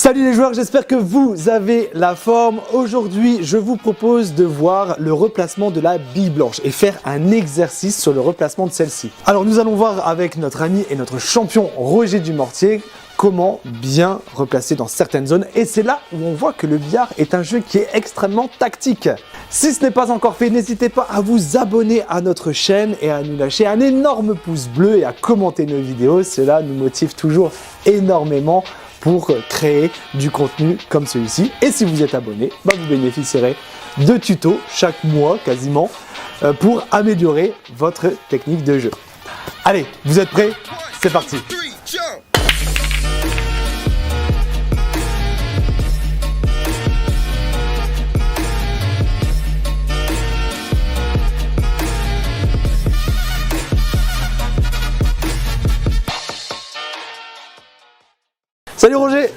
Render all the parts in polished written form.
Salut les joueurs, j'espère que vous avez la forme. Aujourd'hui, je vous propose de voir le replacement de la bille blanche et faire un exercice sur le replacement de celle-ci. Alors nous allons voir avec notre ami et notre champion Roger Dumortier comment bien replacer dans certaines zones. Et c'est là où on voit que le billard est un jeu qui est extrêmement tactique. Si ce n'est pas encore fait, n'hésitez pas à vous abonner à notre chaîne et à nous lâcher un énorme pouce bleu et à commenter nos vidéos. Cela nous motive toujours énormément pour créer du contenu comme celui-ci. Et si vous êtes abonné, vous bénéficierez de tutos chaque mois quasiment pour améliorer votre technique de jeu. Allez, vous êtes prêts? C'est parti! Salut Roger!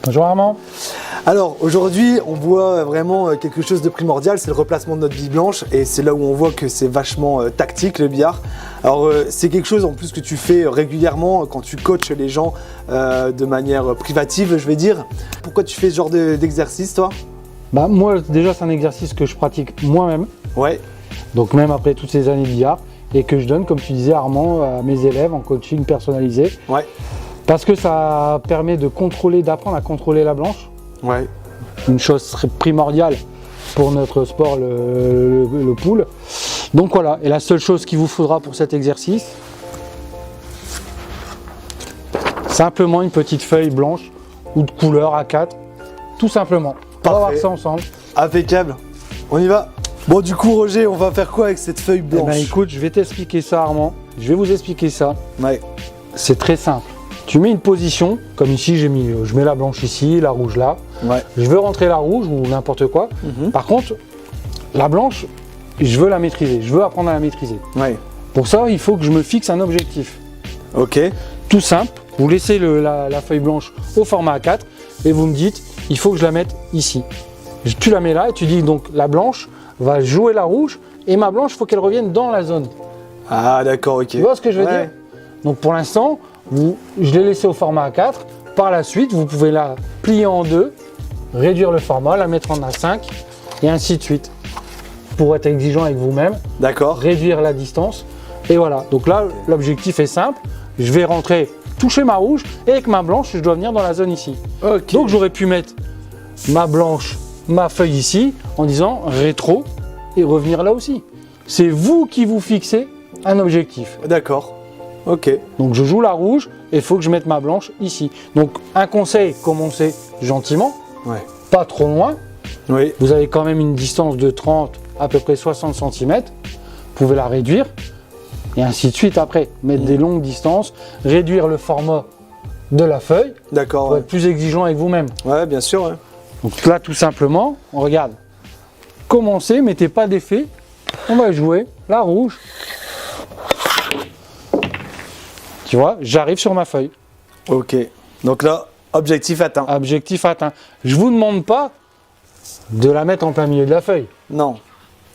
Bonjour Armand. Alors aujourd'hui on voit vraiment quelque chose de primordial, c'est le replacement de notre bille blanche et c'est là où on voit que c'est vachement tactique le billard. Alors c'est quelque chose en plus que tu fais régulièrement quand tu coaches les gens de manière privative je vais dire. Pourquoi tu fais ce genre d'exercice toi? Moi déjà c'est un exercice que je pratique moi-même. Ouais. Donc même après toutes ces années de billard et que je donne comme tu disais Armand à mes élèves en coaching personnalisé. Ouais. Parce que ça permet de contrôler, d'apprendre à contrôler la blanche. Ouais. Une chose primordiale pour notre sport, le pool. Donc voilà, et la seule chose qu'il vous faudra pour cet exercice, simplement une petite feuille blanche ou de couleur A4, tout simplement. On va voir ça ensemble. Impeccable, on y va. Bon du coup Roger, on va faire quoi avec cette feuille blanche? Écoute, je vais t'expliquer ça Armand, je vais vous expliquer ça. Ouais. C'est très simple. Tu mets une position, comme ici je mets la blanche ici, la rouge là. Ouais. Je veux rentrer la rouge ou n'importe quoi. Par contre, la blanche, je veux la maîtriser, je veux apprendre à la maîtriser. Ouais. Pour ça, il faut que je me fixe un objectif. Ok. Tout simple, vous laissez la feuille blanche au format A4 et vous me dites, il faut que je la mette ici. Tu la mets là et tu dis donc la blanche va jouer la rouge et ma blanche, il faut qu'elle revienne dans la zone. Ah d'accord, ok. Tu vois ce que je veux dire? Donc pour l'instant, je l'ai laissé au format A4. Par la suite, vous pouvez la plier en deux, réduire le format, la mettre en A5 et ainsi de suite. Pour être exigeant avec vous-même, réduire la distance. Et voilà. Donc là, l'objectif est simple. Je vais rentrer, toucher ma rouge et avec ma blanche, je dois venir dans la zone ici. Okay. Donc j'aurais pu mettre ma blanche, ma feuille ici en disant rétro et revenir là aussi. C'est vous qui vous fixez un objectif. D'accord. Ok. Donc je joue la rouge et il faut que je mette ma blanche ici. Donc un conseil, commencez gentiment, pas trop loin. Oui. Vous avez quand même une distance de 30 à peu près 60 cm. Vous pouvez la réduire et ainsi de suite après. Mettre des longues distances, réduire le format de la feuille. D'accord. Pour être plus exigeant avec vous-même. Ouais, bien sûr. Ouais. Donc là tout simplement, on regarde. Commencez, mettez pas d'effet. On va jouer la rouge. Tu vois, j'arrive sur ma feuille. Ok. Donc là, objectif atteint. Objectif atteint. Je ne vous demande pas de la mettre en plein milieu de la feuille. Non.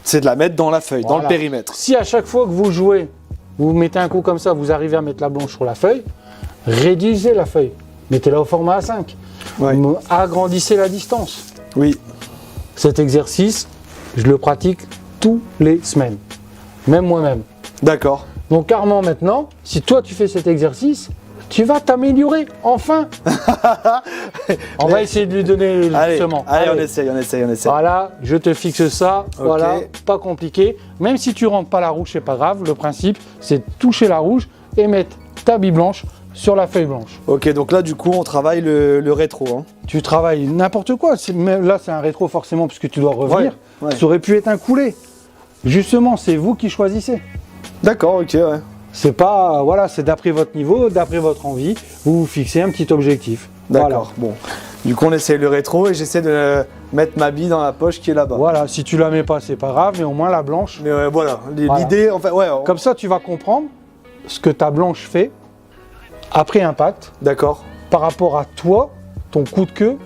C'est de la mettre dans la feuille, dans le périmètre. Si à chaque fois que vous jouez, vous mettez un coup comme ça, vous arrivez à mettre la blanche sur la feuille, réduisez la feuille. Mettez-la au format A5. Ouais. Agrandissez la distance. Oui. Cet exercice, je le pratique tous les semaines. Même moi-même. D'accord. Donc Armand maintenant, si toi tu fais cet exercice, tu vas t'améliorer, enfin. On va essayer de lui donner justement. Allez, on essaye. Voilà, je te fixe ça, voilà, pas compliqué. Même si tu rentres pas la rouge, c'est pas grave. Le principe, c'est de toucher la rouge et mettre ta bille blanche sur la feuille blanche. Ok, donc là du coup on travaille le rétro. Hein. Tu travailles n'importe quoi. Là c'est un rétro forcément puisque tu dois revenir. Ouais. Ça aurait pu être un coulé. Justement, c'est vous qui choisissez. D'accord, ok, ouais. C'est pas, voilà, c'est d'après votre niveau, d'après votre envie, vous vous fixez un petit objectif. D'accord, bon. Du coup, on essaie le rétro et j'essaie de mettre ma bille dans la poche qui est là-bas. Voilà, si tu la mets pas, c'est pas grave, mais au moins la blanche. Mais voilà, l'idée, en fait, ouais. Comme ça, tu vas comprendre ce que ta blanche fait après impact. D'accord. Par rapport à toi, ton coup de queue.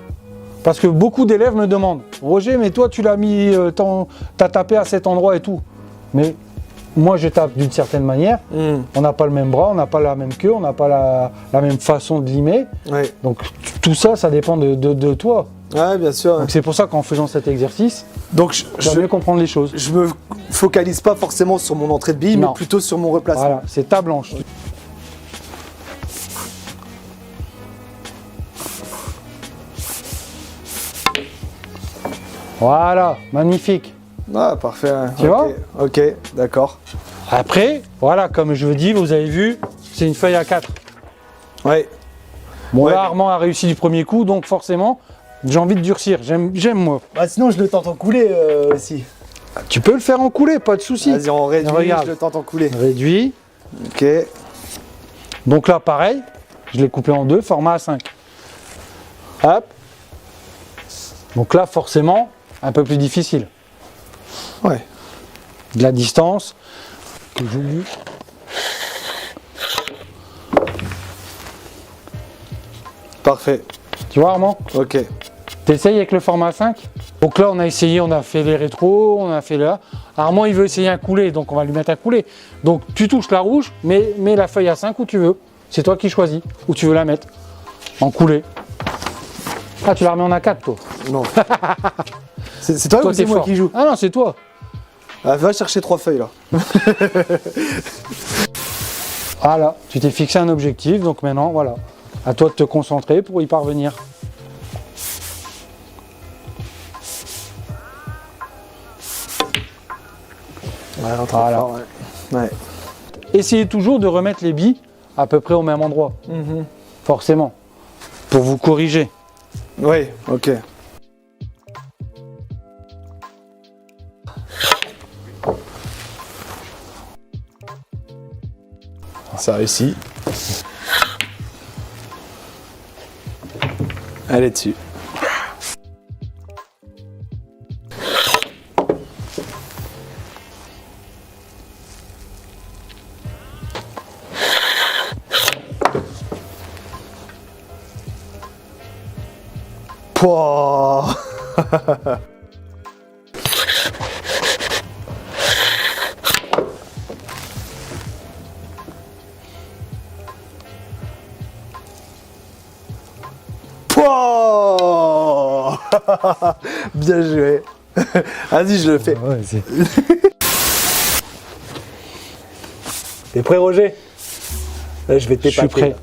Parce que beaucoup d'élèves me demandent, Roger, mais toi, tu l'as mis, t'as tapé à cet endroit et tout. Mais moi je tape d'une certaine manière, on n'a pas le même bras, on n'a pas la même queue, on n'a pas la même façon de limer. Ouais. Donc tout ça, ça dépend de toi. Ouais, bien sûr. Donc c'est pour ça qu'en faisant cet exercice, donc tu vas mieux comprendre les choses. Je me focalise pas forcément sur mon entrée de bille, mais plutôt sur mon replacement. Voilà, c'est ta blanche. Voilà, magnifique. Ah, parfait. Tu vois? Ok, d'accord. Après, voilà, comme je vous dis, vous avez vu, c'est une feuille à 4. Ouais. Bon, ouais. Là, Armand a réussi du premier coup, donc forcément, j'ai envie de durcir. J'aime moi. Bah, sinon, je le tente en coulée aussi. Tu peux le faire en coulée, pas de souci. Vas-y, on réduit, regarde. je le tente en coulée. Réduit. Ok. Donc là, pareil, je l'ai coupé en deux, format A5. Hop. Donc là, forcément, un peu plus difficile. Ouais. De la distance que j'oublie. Parfait. Tu vois, Armand? Ok. T'essayes avec le format 5. Donc là, on a essayé, on a fait les rétros, on a fait là. Armand, il veut essayer un coulé, donc on va lui mettre un coulé. Donc tu touches la rouge, mais mets la feuille à 5 où tu veux. C'est toi qui choisis où tu veux la mettre. En coulé. Ah, tu la remets en A4, toi? Non. c'est toi ou c'est moi qui joue? Ah non, c'est toi. Ah, va chercher 3 feuilles, là. Voilà, tu t'es fixé un objectif, donc maintenant, voilà. À toi de te concentrer pour y parvenir. Voilà. Fort, ouais. Essayez toujours de remettre les billes à peu près au même endroit. Forcément. Pour vous corriger. Oui, ok. Ça réussit. Elle est dessus. Pouah. Pouah. Bien joué. Vas-y, je le fais. Ouais, T'es prêt, Roger? Là, je vais t'épater. Je suis prêt.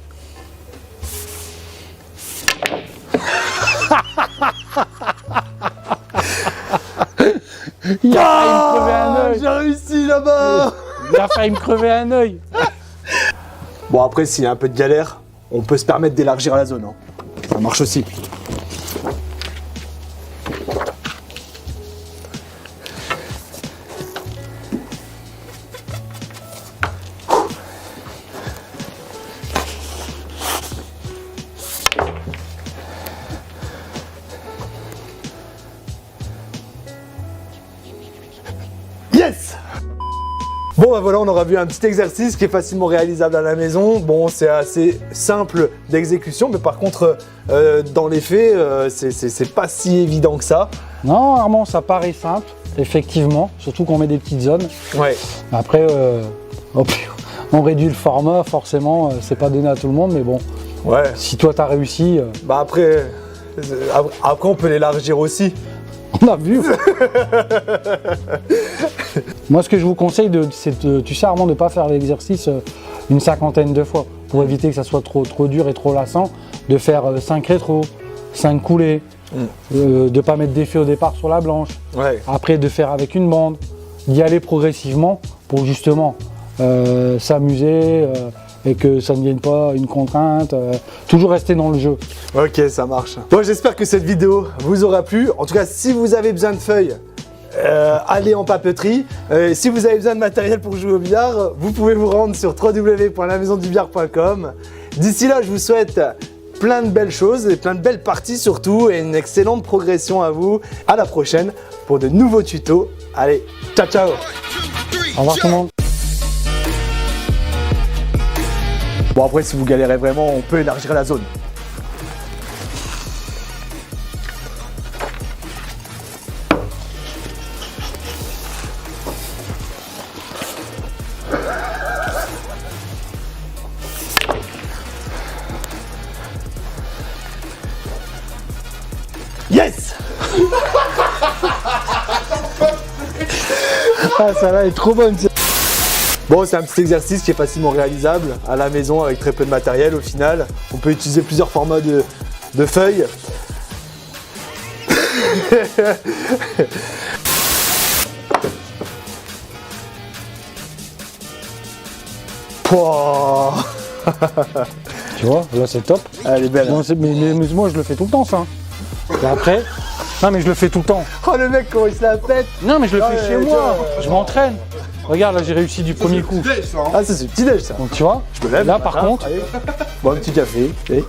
Il a failli me crever un œil. J'ai réussi là-bas. Il a failli me crever un œil. Bon, après, s'il y a un peu de galère, on peut se permettre d'élargir la zone. Hein. Ça marche aussi. Yes! Bon bah voilà, on aura vu un petit exercice qui est facilement réalisable à la maison. Bon, c'est assez simple d'exécution, mais par contre, dans les faits, c'est pas si évident que ça. Non, Armand, ça paraît simple, effectivement, surtout qu'on met des petites zones. Ouais. Après, on réduit le format, forcément, c'est pas donné à tout le monde, mais bon. Ouais. Si toi t'as réussi. Bah après, on peut l'élargir aussi. On a vu. Moi, ce que je vous conseille, c'est tu sais, Armand, de ne pas faire l'exercice une 50aine de fois pour éviter que ça soit trop dur et trop lassant. De faire 5 rétros, 5 coulées, de ne pas mettre d'effet au départ sur la blanche. Ouais. Après, de faire avec une bande, d'y aller progressivement pour justement s'amuser et que ça ne devienne pas une contrainte. Toujours rester dans le jeu. Ok, ça marche. Bon, j'espère que cette vidéo vous aura plu. En tout cas, si vous avez besoin de feuilles, allez en papeterie. Si vous avez besoin de matériel pour jouer au billard, vous pouvez vous rendre sur www.lamaisondubillard.com. D'ici là, je vous souhaite plein de belles choses et plein de belles parties surtout et une excellente progression à vous. À la prochaine pour de nouveaux tutos. Allez, ciao ciao. Au revoir tout le monde. Bon après, si vous galérez vraiment, on peut élargir la zone. Yes. Ah, ça là est trop bonne. Bon, c'est un petit exercice qui est facilement réalisable à la maison avec très peu de matériel au final. On peut utiliser plusieurs formats de feuilles. Pouah. Tu vois, là c'est top. Elle est belle. Bon, mais moi je le fais tout le temps ça. Et après, non mais je le fais tout le temps. Oh le mec comment il se la pète. Non mais je le fais chez moi, je m'entraîne. Regarde là j'ai réussi du premier coup. Ah ça c'est petit déj ça. Donc tu vois, je me lève. Là par contre. Allez. Bon un petit café. Et...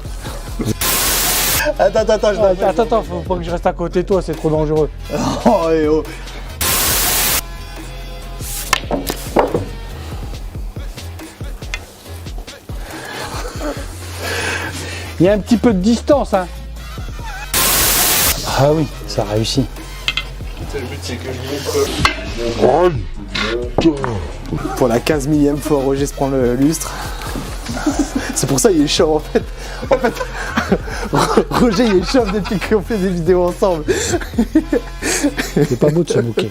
Attends, faut pas que je reste à côté de toi, c'est trop dangereux. Oh et oh. Il y a un petit peu de distance hein. Ah oui, ça réussit. Le but c'est que je montre. Pour la 15 millième fois, Roger se prend le lustre. C'est pour ça qu'il est chaud en fait. En fait, Roger il est chaud depuis qu'on fait des vidéos ensemble. C'est pas beau de se moquer.